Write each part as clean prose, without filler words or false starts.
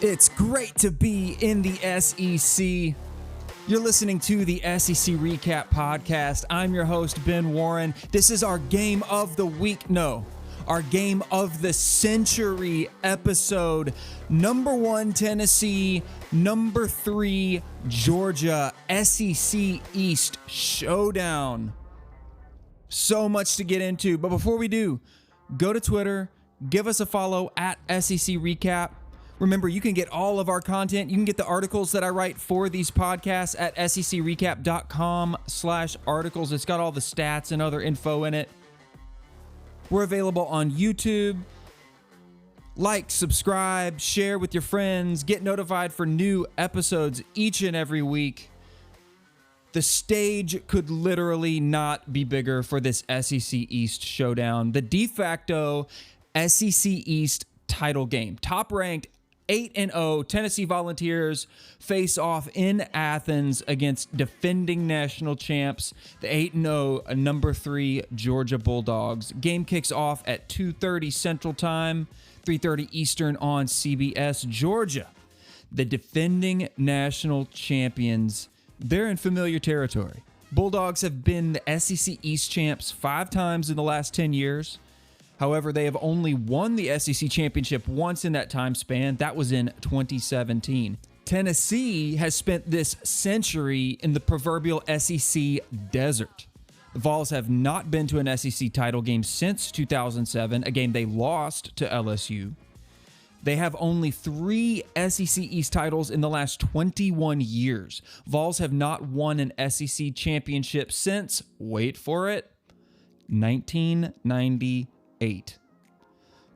It's great to be in the SEC. You're listening to the SEC Recap Podcast. I'm your host, Ben Warren. This is our Game of the Week. No, our Game of the Century episode. Number 1, Tennessee. Number 3, Georgia. SEC East Showdown. So much to get into. But before we do, go to Twitter. Give us a follow at SEC Recap. Remember, you can get all of our content. You can get the articles that I write for these podcasts at secrecap.com/articles. It's got all the stats and other info in it. We're available on YouTube. Like, subscribe, share with your friends, get notified for new episodes each and every week. The stage could literally not be bigger for this SEC East showdown. The de facto SEC East title game. Top-ranked 8-0 Tennessee Volunteers face off in Athens against defending national champs, the 8-0 number 3 Georgia Bulldogs. Game kicks off at 2:30 Central Time, 3:30 Eastern on CBS. Georgia, the defending national champions, they're in familiar territory. Bulldogs have been the SEC East champs 5 times in the last 10 years. However, they have only won the SEC championship once in that time span. That was in 2017. Tennessee has spent this century in the proverbial SEC desert. The Vols have not been to an SEC title game since 2007, a game they lost to LSU. They have only 3 SEC East titles in the last 21 years. Vols have not won an SEC championship since, wait for it, 1998.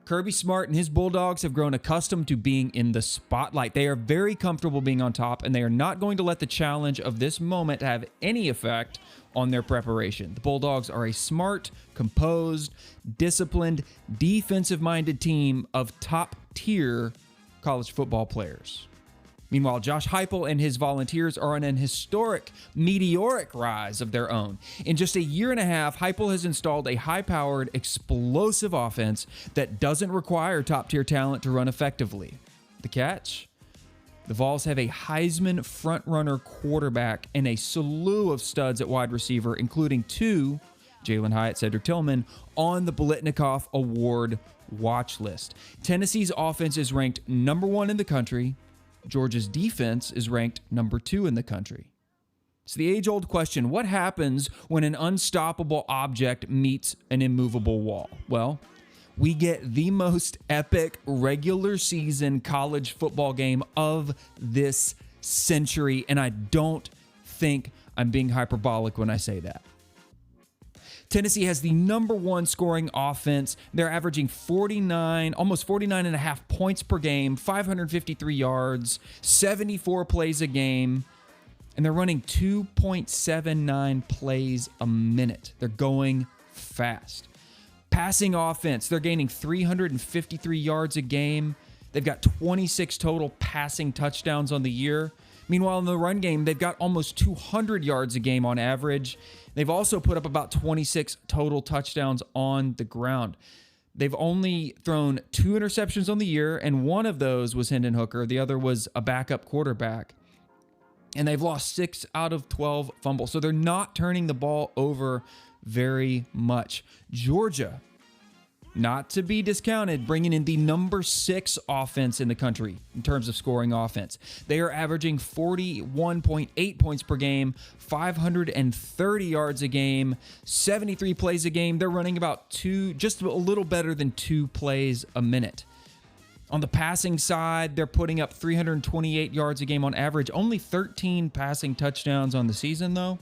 Kirby Smart and his Bulldogs have grown accustomed to being in the spotlight. They are very comfortable being on top, and they are not going to let the challenge of this moment have any effect on their preparation. The Bulldogs are a smart, composed, disciplined, defensive-minded team of top-tier college football players. Meanwhile, Josh Heupel and his Volunteers are on an historic, meteoric rise of their own. In just a year and a half, Heupel has installed a high-powered, explosive offense that doesn't require top-tier talent to run effectively. The catch? The Vols have a Heisman frontrunner quarterback and a slew of studs at wide receiver, including 2, Jalen Hyatt, Cedric Tillman, on the Biletnikoff Award watch list. Tennessee's offense is ranked number 1 in the country. Georgia's defense is ranked number 2 in the country. It's the age-old question, what happens when an unstoppable object meets an immovable wall? Well, we get the most epic regular season college football game of this century, and I don't think I'm being hyperbolic when I say that. Tennessee has the number 1 scoring offense. They're averaging almost 49.5 points per game, 553 yards, 74 plays a game, and they're running 2.79 plays a minute. They're going fast. Passing offense, they're gaining 353 yards a game. They've got 26 total passing touchdowns on the year. Meanwhile, in the run game, they've got almost 200 yards a game on average. They've also put up about 26 total touchdowns on the ground. They've only thrown 2 interceptions on the year, and one of those was Hendon Hooker. The other was a backup quarterback. And they've lost 6 out of 12 fumbles. So they're not turning the ball over very much. Georgia, not to be discounted, bringing in the number 6 offense in the country in terms of scoring offense. They are averaging 41.8 points per game, 530 yards a game, 73 plays a game. They're running just a little better than 2 plays a minute. On the passing side, they're putting up 328 yards a game on average. Only 13 passing touchdowns on the season, though.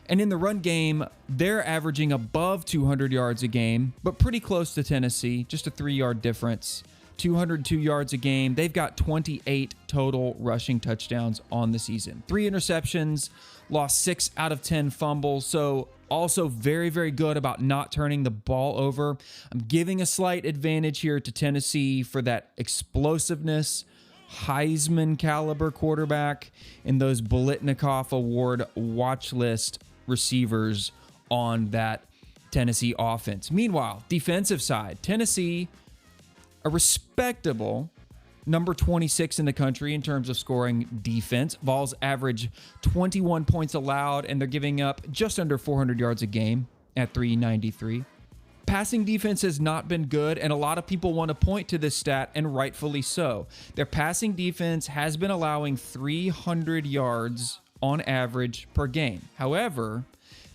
And in the run game, they're averaging above 200 yards a game, but pretty close to Tennessee, just a 3-yard difference. 202 yards a game. They've got 28 total rushing touchdowns on the season. 3 interceptions, lost 6 out of 10 fumbles. So also very, very good about not turning the ball over. I'm giving a slight advantage here to Tennessee for that explosiveness, Heisman caliber quarterback, and those Biletnikoff Award watch list receivers on that Tennessee offense. Meanwhile, defensive side, Tennessee, a respectable number 26 in the country in terms of scoring defense. Vols average 21 points allowed, and they're giving up just under 400 yards a game at 393. Passing defense has not been good, and a lot of people want to point to this stat, and rightfully so. Their passing defense has been allowing 300 yards on average per game. However,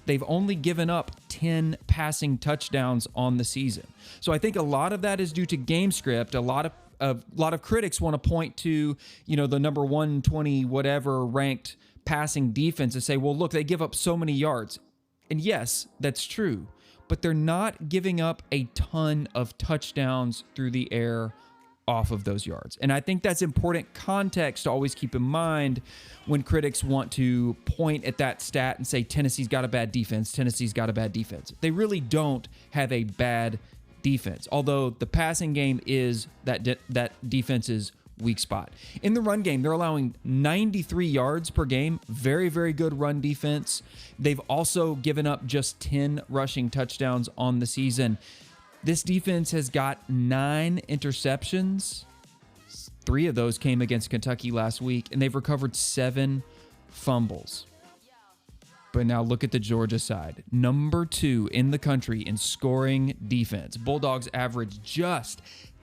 they've only given up 10 passing touchdowns on the season. So I think a lot of that is due to game script. A lot of critics want to point to, the number 120 whatever ranked passing defense and say, well, look, they give up so many yards. And yes, that's true. But they're not giving up a ton of touchdowns through the air off of those yards. And I think that's important context to always keep in mind when critics want to point at that stat and say, Tennessee's got a bad defense, Tennessee's got a bad defense. They really don't have a bad defense, although the passing game is that defense's weak spot. In the run game, they're allowing 93 yards per game. Very, very good run defense. They've also given up just 10 rushing touchdowns on the season. This defense has got 9 interceptions. 3 of those came against Kentucky last week, and they've recovered 7 fumbles. But now look at the Georgia side. Number 2 in the country in scoring defense. Bulldogs average just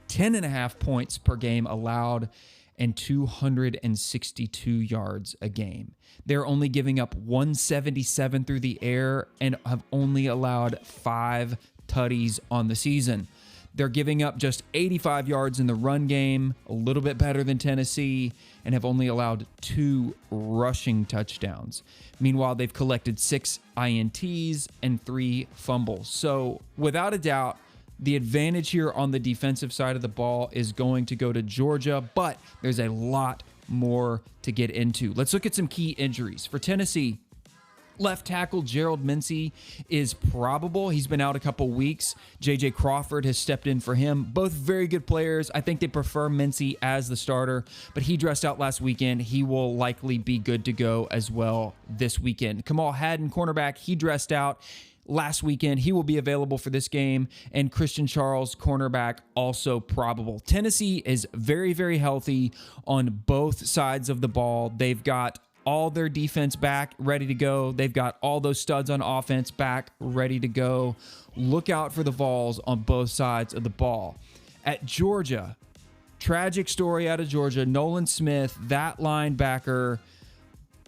10.5 points per game allowed and 262 yards a game. They're only giving up 177 through the air and have only allowed 5 tutties on the season. They're giving up just 85 yards in the run game, a little bit better than Tennessee, and have only allowed 2 rushing touchdowns. Meanwhile, they've collected 6 INTs and 3 fumbles. So without a doubt, the advantage here on the defensive side of the ball is going to go to Georgia, but there's a lot more to get into. Let's look at some key injuries. For Tennessee, left tackle Gerald Mincey is probable. He's been out a couple weeks. J.J. Crawford has stepped in for him. Both very good players. I think they prefer Mincey as the starter, but he dressed out last weekend. He will likely be good to go as well this weekend. Kamal Haddon, cornerback, he dressed out last weekend. He will be available for this game. And Christian Charles, cornerback, also probable. Tennessee is very, very healthy on both sides of the ball. They've got all their defense back, ready to go. They've got all those studs on offense back, ready to go. Look out for the Vols on both sides of the ball. At Georgia, tragic story out of Georgia. Nolan Smith, that linebacker,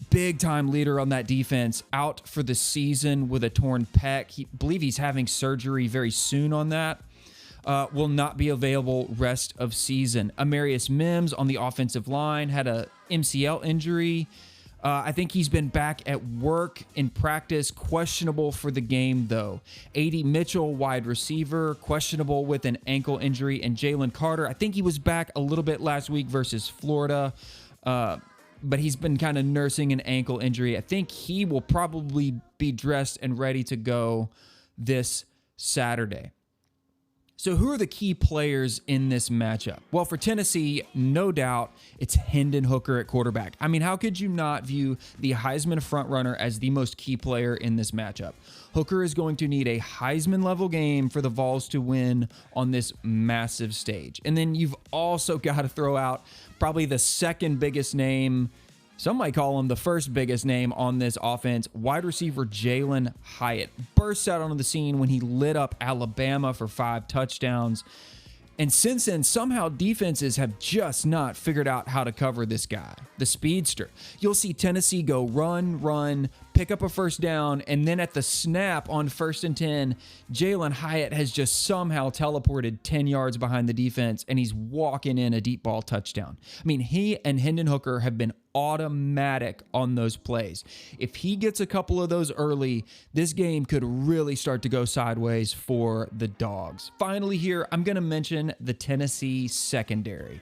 big-time leader on that defense, out for the season with a torn pec. I believe he's having surgery very soon on that. Will not be available rest of season. Amarius Mims on the offensive line had a MCL injury. I think he's been back at work in practice, questionable for the game, though. A.D. Mitchell, wide receiver, questionable with an ankle injury. And Jalen Carter, I think he was back a little bit last week versus Florida, but he's been kind of nursing an ankle injury. I think he will probably be dressed and ready to go this Saturday. So who are the key players in this matchup? Well, for Tennessee, no doubt, it's Hendon Hooker at quarterback. I mean, how could you not view the Heisman frontrunner as the most key player in this matchup? Hooker is going to need a Heisman-level game for the Vols to win on this massive stage. And then you've also got to throw out probably the second biggest name, some might call him the first biggest name on this offense, wide receiver Jalen Hyatt. Bursts out onto the scene when he lit up Alabama for 5 touchdowns. And since then, somehow defenses have just not figured out how to cover this guy, the speedster. You'll see Tennessee go run, pick up a first down, and then at the snap on 1st and 10, Jalen Hyatt has just somehow teleported 10 yards behind the defense, and he's walking in a deep ball touchdown. I mean, he and Hendon Hooker have been automatic on those plays. If he gets a couple of those early, this game could really start to go sideways for the Dogs. Finally here, I'm going to mention the Tennessee secondary.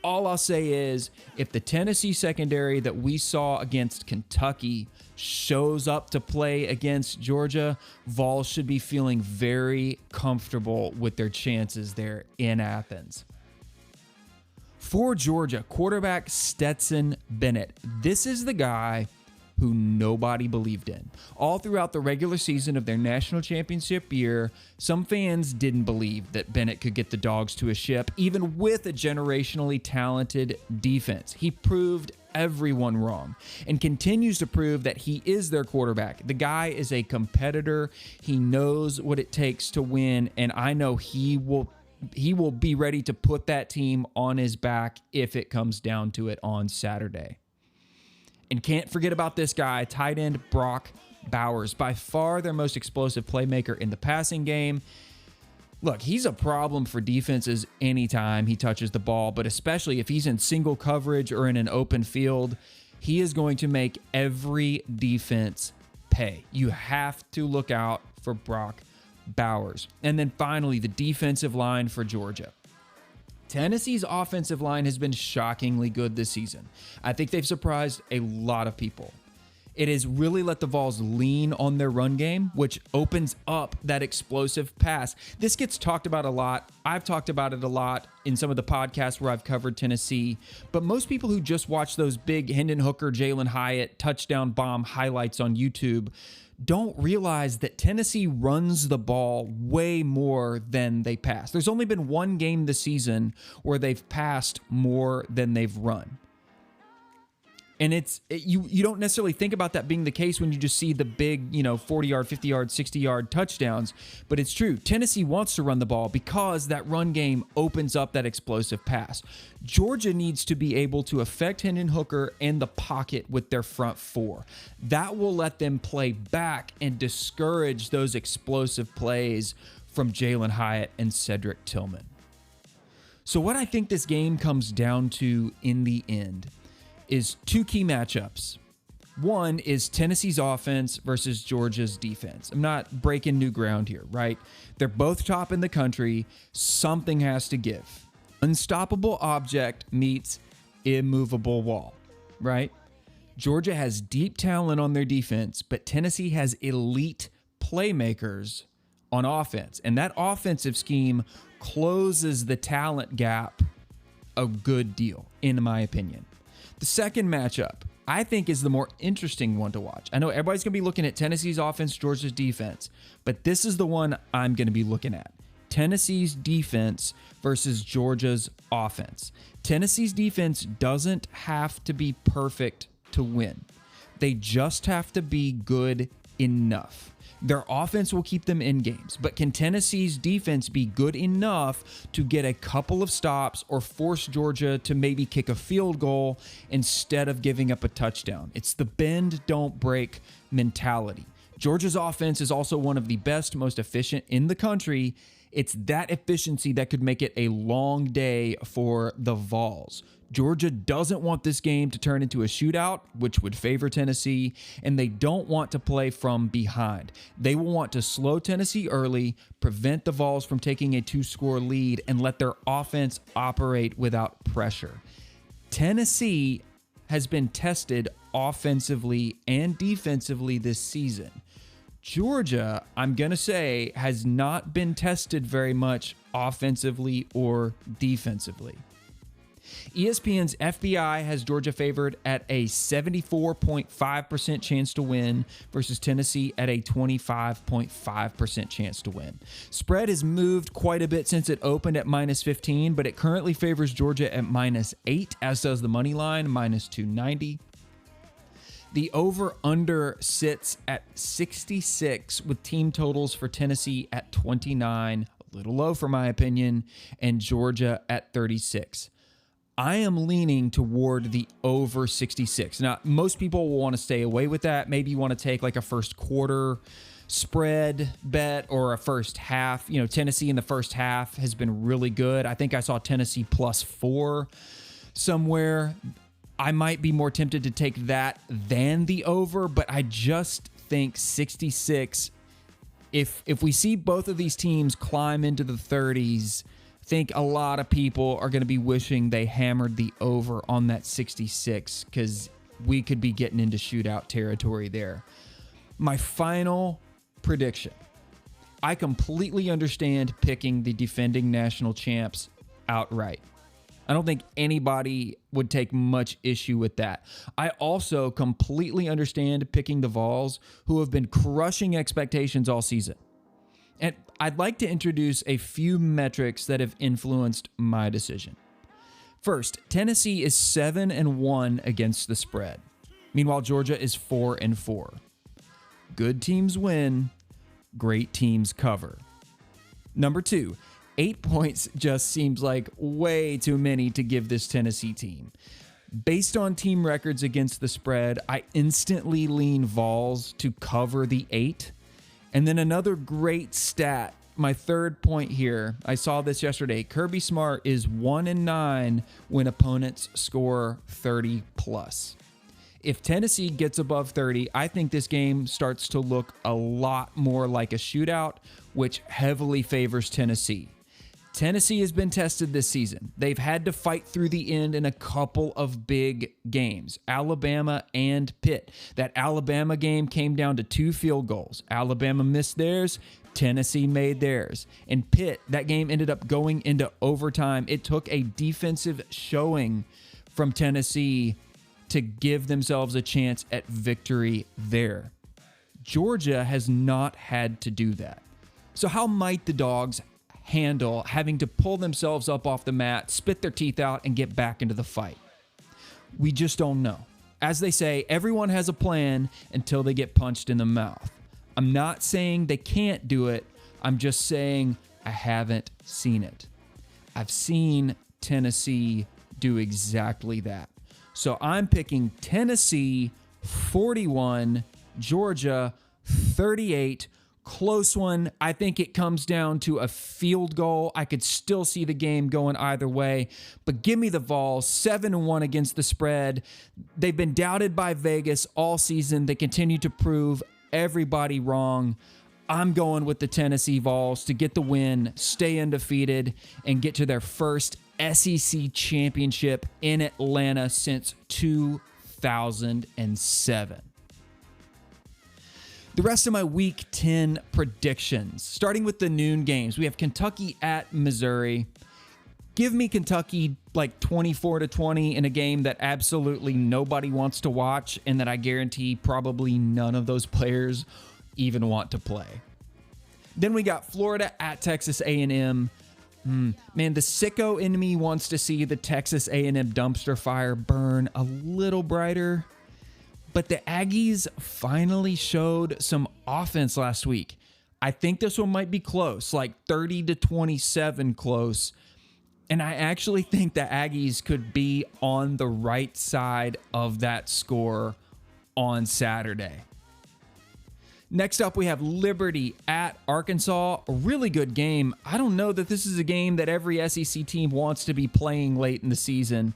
All I'll say is, if the Tennessee secondary that we saw against Kentucky shows up to play against Georgia, Vols should be feeling very comfortable with their chances there in Athens. For Georgia, quarterback Stetson Bennett. This is the guy who nobody believed in. All throughout the regular season of their national championship year, some fans didn't believe that Bennett could get the Dogs to a ship, even with a generationally talented defense. He proved everyone wrong and continues to prove that he is their quarterback. The guy is a competitor. He knows what it takes to win, and I know he will be ready to put that team on his back if it comes down to it on Saturday. And can't forget about this guy, tight end Brock Bowers, by far their most explosive playmaker in the passing game. Look, he's a problem for defenses anytime he touches the ball, but especially if he's in single coverage or in an open field, he is going to make every defense pay. You have to look out for Brock Bowers. And then finally, the defensive line for Georgia. Tennessee's offensive line has been shockingly good this season. I think they've surprised a lot of people. It has really let the Vols lean on their run game, which opens up that explosive pass. This gets talked about a lot. I've talked about it a lot in some of the podcasts where I've covered Tennessee. But most people who just watch those big Hendon Hooker, Jalen Hyatt touchdown bomb highlights on YouTube don't realize that Tennessee runs the ball way more than they pass. There's only been one game this season where they've passed more than they've run. And you don't necessarily think about that being the case when you just see the big, 40-yard, 50-yard, 60-yard touchdowns. But it's true. Tennessee wants to run the ball because that run game opens up that explosive pass. Georgia needs to be able to affect Hendon Hooker and the pocket with their front four. That will let them play back and discourage those explosive plays from Jalen Hyatt and Cedric Tillman. So what I think this game comes down to in the end is two key matchups. One is Tennessee's offense versus Georgia's defense. I'm not breaking new ground here, right? They're both top in the country. Something has to give. Unstoppable object meets immovable wall, right? Georgia has deep talent on their defense, but Tennessee has elite playmakers on offense. And that offensive scheme closes the talent gap a good deal, in my opinion. The second matchup, I think, is the more interesting one to watch. I know everybody's going to be looking at Tennessee's offense, Georgia's defense, but this is the one I'm going to be looking at. Tennessee's defense versus Georgia's offense. Tennessee's defense doesn't have to be perfect to win. They just have to be good enough. Their offense will keep them in games, but can Tennessee's defense be good enough to get a couple of stops or force Georgia to maybe kick a field goal instead of giving up a touchdown? It's the bend, don't break mentality. Georgia's offense is also one of the best, most efficient in the country. It's that efficiency that could make it a long day for the Vols. Georgia doesn't want this game to turn into a shootout, which would favor Tennessee, and they don't want to play from behind. They will want to slow Tennessee early, prevent the Vols from taking a 2-score lead, and let their offense operate without pressure. Tennessee has been tested offensively and defensively this season. Georgia, I'm going to say, has not been tested very much offensively or defensively. ESPN's FBI has Georgia favored at a 74.5% chance to win versus Tennessee at a 25.5% chance to win. Spread has moved quite a bit since it opened at -15, but it currently favors Georgia at -8, as does the money line, -290. The over-under sits at 66 with team totals for Tennessee at 29, a little low for my opinion, and Georgia at 36. I am leaning toward the over 66. Now, most people will want to stay away with that. Maybe you want to take like a first quarter spread bet or a first half. Tennessee in the first half has been really good. I think I saw Tennessee +4 somewhere. I might be more tempted to take that than the over, but I just think 66. If we see both of these teams climb into the 30s, I think a lot of people are going to be wishing they hammered the over on that 66 because we could be getting into shootout territory there. My final prediction. I completely understand picking the defending national champs outright. I don't think anybody would take much issue with that. I also completely understand picking the Vols, who have been crushing expectations all season. And I'd like to introduce a few metrics that have influenced my decision. First, Tennessee is 7-1 against the spread. Meanwhile, Georgia is 4-4. Good teams win, great teams cover. Number 2, 8 points just seems like way too many to give this Tennessee team. Based on team records against the spread, I instantly lean Vols to cover the 8. And then another great stat, my third point here, I saw this yesterday. Kirby Smart is 1-9 when opponents score 30 plus. If Tennessee gets above 30, I think this game starts to look a lot more like a shootout, which heavily favors Tennessee. Tennessee has been tested this season. They've had to fight through the end in a couple of big games, Alabama and Pitt. That Alabama game came down to 2 field goals. Alabama missed theirs, Tennessee made theirs. And Pitt, that game ended up going into overtime. It took a defensive showing from Tennessee to give themselves a chance at victory there. Georgia has not had to do that. So how might the Dogs handle having to pull themselves up off the mat, spit their teeth out, and get back into the fight? We just don't know. As they say, everyone has a plan until they get punched in the mouth. I'm not saying they can't do it. I'm just saying I haven't seen it. I've seen Tennessee do exactly that. So I'm picking Tennessee 41, Georgia 38. Close one. I think it comes down to a field goal. I could still see the game going either way, but give me the Vols, 7-1 against the spread. They've been doubted by Vegas all season. They continue to prove everybody wrong. I'm going with the Tennessee Vols to get the win, stay undefeated, and get to their first SEC championship in Atlanta since 2007. The rest of my Week 10 predictions, starting with the noon games. We have Kentucky at Missouri. Give me Kentucky like 24-20 in a game that absolutely nobody wants to watch and that I guarantee probably none of those players even want to play. Then we got Florida at Texas A&M. Man, the sicko in me wants to see the Texas A&M dumpster fire burn a little brighter. But the Aggies finally showed some offense last week. I think this one might be close, like 30-27 close. And I actually think the Aggies could be on the right side of that score on Saturday. Next up, we have Liberty at Arkansas. A really good game. I don't know that this is a game that every SEC team wants to be playing late in the season.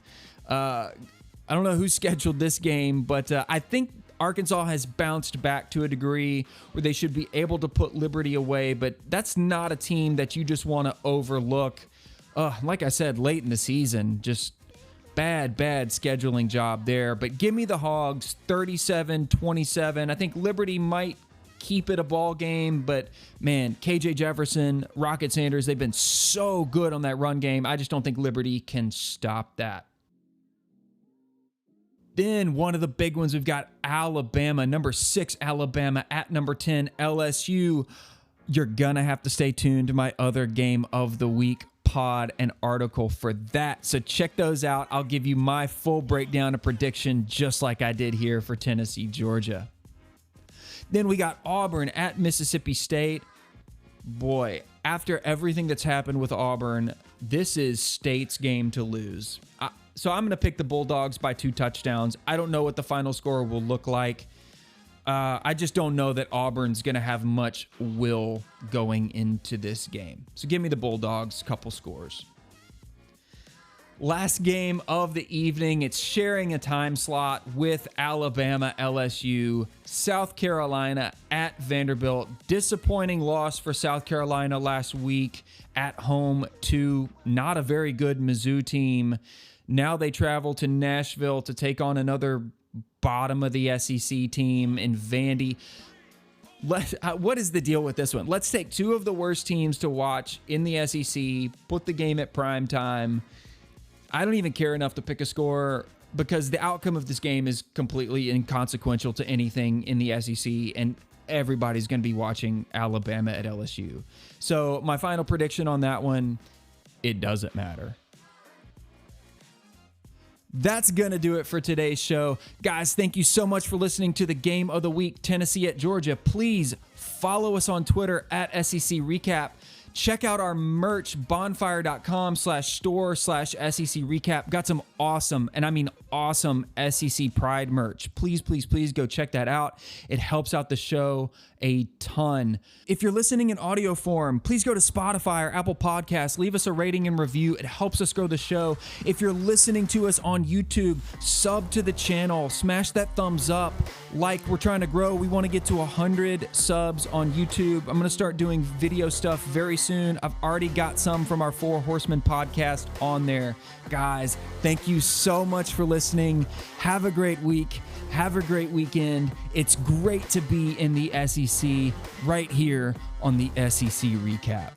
I don't know who scheduled this game, but I think Arkansas has bounced back to a degree where they should be able to put Liberty away, but that's not a team that you just want to overlook. Like I said, late in the season, just bad scheduling job there. But give me the Hogs, 37-27. I think Liberty might keep it a ball game, but man, KJ Jefferson, Rocket Sanders, they've been so good on that run game. I just don't think Liberty can stop that. Then one of the big ones, we've got Alabama, number 6 Alabama at number 10 LSU. You're going to have to stay tuned to my other game of the week pod and article for that. So check those out. I'll give you my full breakdown and prediction just like I did here for Tennessee, Georgia. Then we got Auburn at Mississippi State. Boy, after everything that's happened with Auburn, this is State's game to lose. So I'm going to pick the Bulldogs by 2 touchdowns. I don't know what the final score will look like. I just don't know that Auburn's going to have much will going into this game. So give me the Bulldogs, couple scores. Last game of the evening, it's sharing a time slot with Alabama, LSU, South Carolina at Vanderbilt. Disappointing loss for South Carolina last week at home to not a very good Mizzou team. Now they travel to Nashville to take on another bottom of the SEC team in Vandy. What is the deal with this one? Let's take 2 of the worst teams to watch in the SEC, put the game at prime time. I don't even care enough to pick a score because the outcome of this game is completely inconsequential to anything in the SEC, and everybody's going to be watching Alabama at LSU. So my final prediction on that one, it doesn't matter. That's going to do it for today's show. Guys, thank you so much for listening to the Game of the Week, Tennessee at Georgia. Please follow us on Twitter at SEC Recap. Check out our merch, bonfire.com/store/SEC Recap. Got some awesome, and I mean awesome, SEC Pride merch. Please, please, please go check that out. It helps out the show a ton. If you're listening in audio form, please go to Spotify or Apple Podcasts. Leave us a rating and review. It helps us grow the show. If you're listening to us on YouTube, sub to the channel. Smash that thumbs up. Like, we're trying to grow. We want to get to 100 subs on YouTube. I'm going to start doing video stuff very soon. I've already got some from our Four Horsemen podcast on there. Guys, thank you so much for listening. Have a great week. Have a great weekend. It's great to be in the SEC right here on the SEC Recap.